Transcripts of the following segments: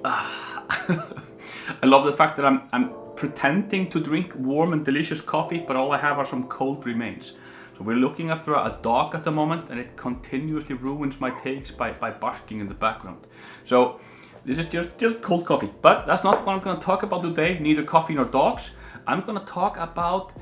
I love the fact that I'm pretending to drink warm and delicious coffee, but all I have are some cold remains. So we're looking after a dog at the moment, and it continuously ruins my takes by barking in the background. So this is just cold coffee, but that's not what I'm going to talk about today, neither coffee nor dogs. I'm going to talk about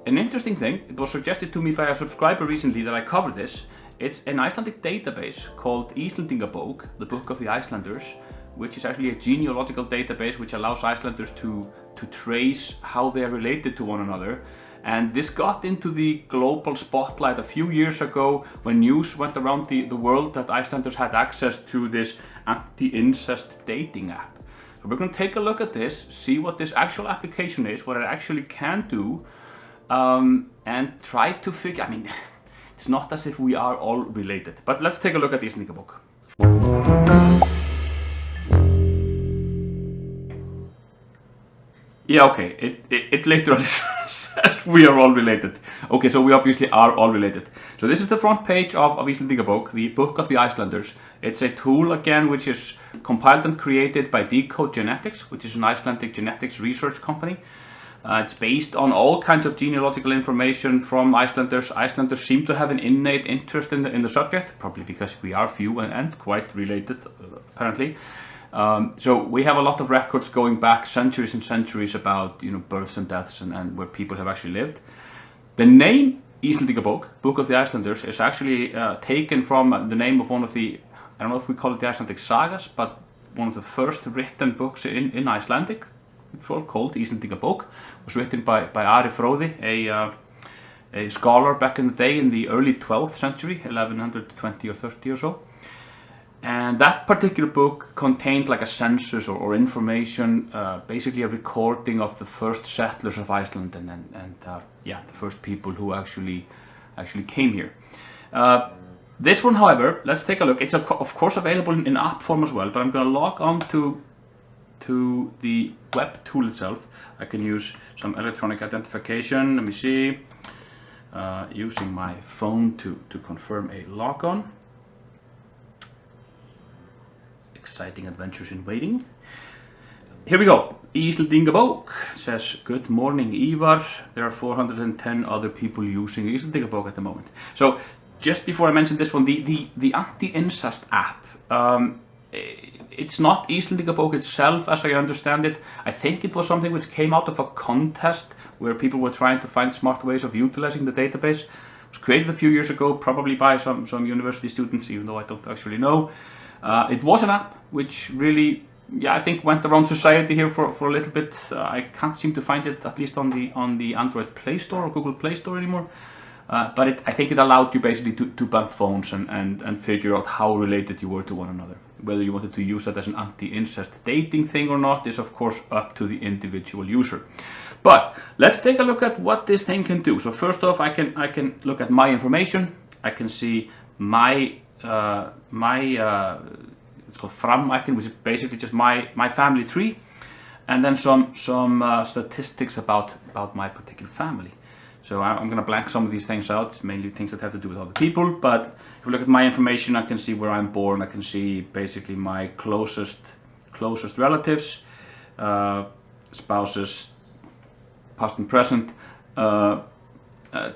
an interesting thing. It was suggested to me by a subscriber recently that I cover this. It's an Icelandic database called Íslendingabók, the Book of the Icelanders, which is actually a genealogical database which allows Icelanders to trace how they are related to one another. And this got into the global spotlight a few years ago when news went around the world that Icelanders had access to this anti-incest dating app. So we're going to take a look at this, see what this actual application is, what it actually can do, and try to figure, it's not as if we are all related, but let's take a look at Íslendingabók. Yeah, okay, it literally says we are all related. Okay, so we obviously are all related. So this is the front page of Íslendingabók, the Book of the Icelanders. It's a tool, again, which is compiled and created by Decode Genetics, which is an Icelandic genetics research company. It's based on all kinds of genealogical information from Icelanders. Icelanders seem to have an innate interest in the subject, probably because we are few and quite related, apparently. So we have a lot of records going back centuries and centuries about births and deaths and where people have actually lived. The name Íslendingabók, Book of the Icelanders, is actually taken from the name of one of the, I don't know if we call it the Icelandic sagas, but one of the first written books in Icelandic. It was called Íslendingabók. It was written by Ari Fróði, a scholar back in the day in the early 12th century, 1120 or 30 or so. And that particular book contained like a census or information, basically a recording of the first settlers of Iceland and the first people who actually came here. This one, however, let's take a look. It's of course available in app form as well, but I'm going to log on to the web tool itself. I can use some electronic identification. Let me see. Using my phone to confirm a logon. Exciting adventures in waiting. Here we go. Íslendingabók says, good morning, Ívar. There are 410 other people using Íslendingabók at the moment. So just before I mention this one, the anti-incest app, it's not Íslendingabók itself as I understand it. I think it was something which came out of a contest where people were trying to find smart ways of utilizing the database. It was created a few years ago, probably by some university students, even though I don't actually know. It was an app which really, I think went around society here for a little bit. I can't seem to find it, at least on the Android Play Store or Google Play Store anymore. But I think it allowed you basically to bump phones and figure out how related you were to one another. Whether you wanted to use that as an anti-incest dating thing or not is of course up to the individual user. But let's take a look at what this thing can do. So first off, I can look at my information. I can see my it's called framættin, which is basically just my family tree, and then some statistics about my particular family. So I'm going to blank some of these things out, mainly things that have to do with other people. But if we look at my information, I can see where I'm born. I can see basically my closest relatives, spouses, past and present,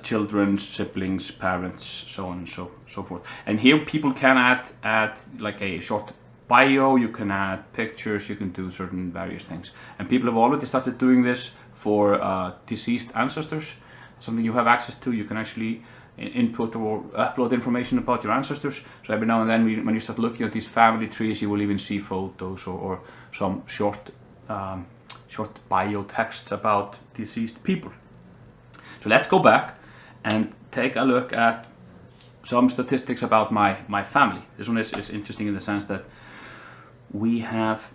children, siblings, parents, so on and so forth. And here people can add like a short bio, you can add pictures, you can do certain various things. And people have already started doing this for deceased ancestors. Something you have access to. You can actually input or upload information about your ancestors. So every now and then when you start looking at these family trees, you will even see photos or some short bio texts about deceased people. So let's go back and take a look at some statistics about my family. This one is interesting in the sense that we have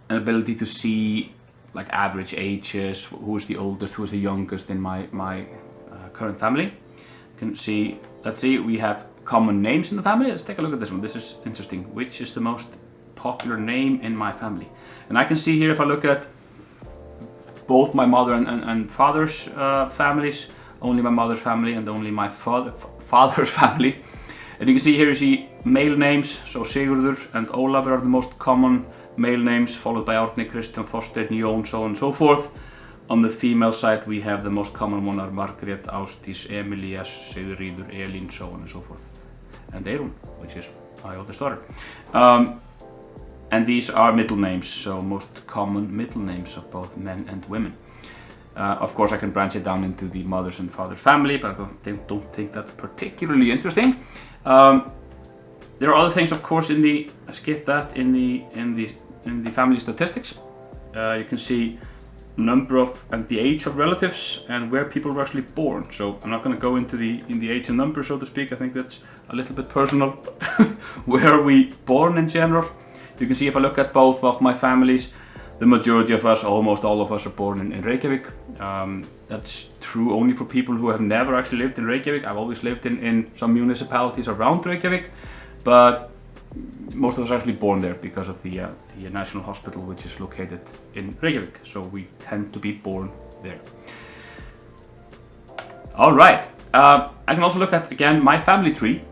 an ability to see like average ages, who is the oldest, who is the youngest in my current family. You can see, let's see, we have common names in the family. Let's take a look at this one. This is interesting. Which is the most popular name in my family? And I can see here, if I look at both my mother and father's families, only my mother's family and only my father's family, And you can see here, you see male names, so Sigurður and Ólafur are the most common male names, followed by Árni, Kristján, Þorsteinn, Jón, so on and so forth. On the female side, we have the most common one are Margrét, Ásdís, Emilía, Sigríður, Elín, so on and so forth. And Eirún, which is my oldest daughter. And these are middle names, so most common middle names of both men and women. Of course, I can branch it down into the mother's and father's family, but I don't think that's particularly interesting. There are other things, of course, in the I skipped that in the family statistics. You can see number of and the age of relatives and where people were actually born. So I'm not going to go into the age and number, so to speak. I think that's a little bit personal. Where are we born in general? You can see if I look at both of my families, the majority of us, almost all of us, are born in Reykjavik. That's true only for people who have never actually lived in Reykjavik. I've always lived in some municipalities around Reykjavik, but most of us are actually born there because of the National Hospital, which is located in Reykjavik. So we tend to be born there. All right. I can also look at, again, my family tree.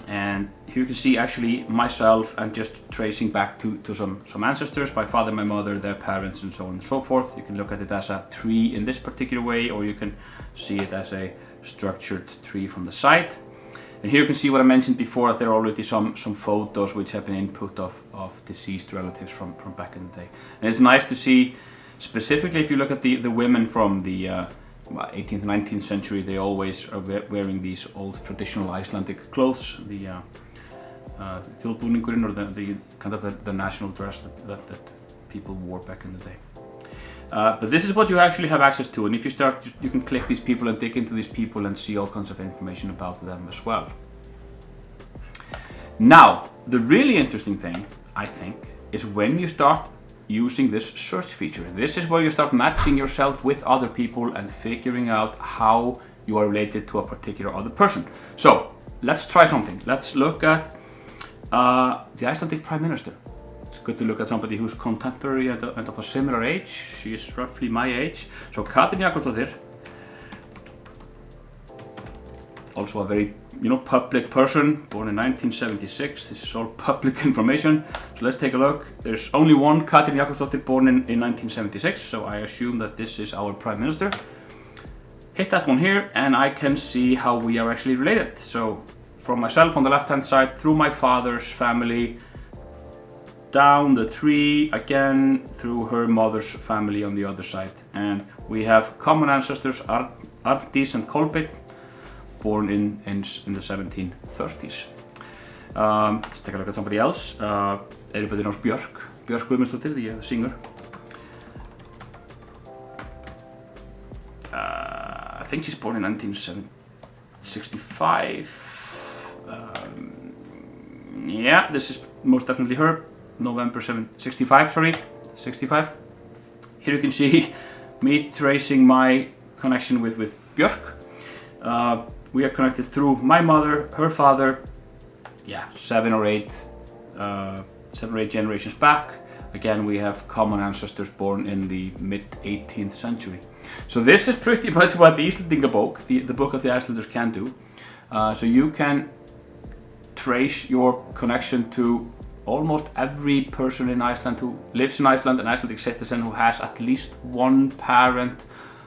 And here you can see actually myself and just tracing back to some ancestors, my father, my mother, their parents, and so on and so forth. You can look at it as a tree in this particular way, or you can see it as a structured tree from the side. And here you can see what I mentioned before, that there are already some photos which have been input of deceased relatives from back in the day. And it's nice to see, specifically if you look at the women from the 18th, 19th century, they always are wearing these old traditional Icelandic clothes, the þjóðbúningurinn, or the kind of the national dress that people wore back in the day. But this is what you actually have access to, and if you start, you can click these people and dig into these people and see all kinds of information about them as well. Now, the really interesting thing, I think, is when you start using this search feature. This is where you start matching yourself with other people and figuring out how you are related to a particular other person. So, let's try something. Let's look at the Icelandic Prime Minister. It's good to look at somebody who's contemporary and of a similar age. She is roughly my age. So Katrín Jakobsdóttir, also a very public person, born in 1976. This is all public information. So let's take a look. There's only one Katrín Jakobsdóttir born in 1976, so I assume that this is our Prime Minister. Hit that one here, and I can see how we are actually related. So from myself on the left-hand side, through my father's family, down the tree again through her mother's family on the other side, and we have common ancestors, Arndís and Kolbeinn, born in the 1730s. Let's take a look at somebody else. Everybody knows Björk Guðmundsdóttir, the singer. I think she's born in 1965. Yeah, this is most definitely her. November 65, sorry, 65. Here you can see me tracing my connection with Björk. We are connected through my mother, her father, yeah, 7 or 8 generations back. Again, we have common ancestors born in the mid-18th century. So this is pretty much what the Íslendingabók, the book of the Icelanders, can do. So you can trace your connection to almost every person in Iceland who lives in Iceland, an Icelandic citizen who has at least one parent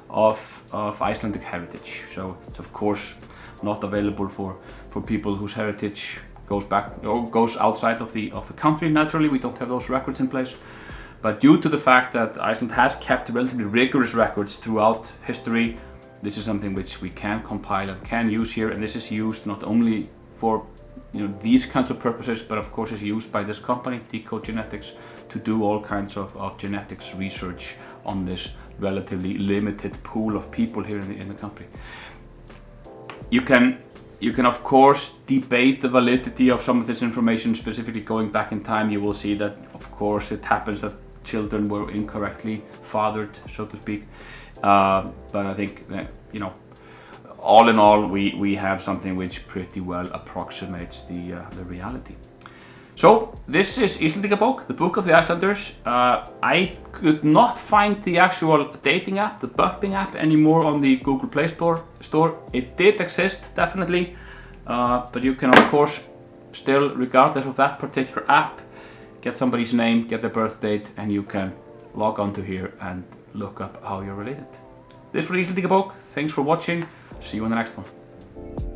of Icelandic heritage. So it's of course not available for people whose heritage goes back or goes outside of the country. Naturally, we don't have those records in place. But due to the fact that Iceland has kept relatively rigorous records throughout history, this is something which we can compile and can use here, and this is used not only for these kinds of purposes, but of course is used by this company, Decode Genetics, to do all kinds of genetics research on this relatively limited pool of people here in the country. You can of course debate the validity of some of this information, specifically going back in time. You will see that of course it happens that children were incorrectly fathered, so to speak. But I think that, all in all, we have something which pretty well approximates the reality. So this is Íslendingabók, the book of the Icelanders. I could not find the actual dating app, the bumping app, anymore on the Google Play Store. It did exist, definitely, But you can of course still, regardless of that particular app, get somebody's name, get their birth date, and you can log on to here and look up how you're related. This was Íslendingabók. Thanks for watching. See you in the next one.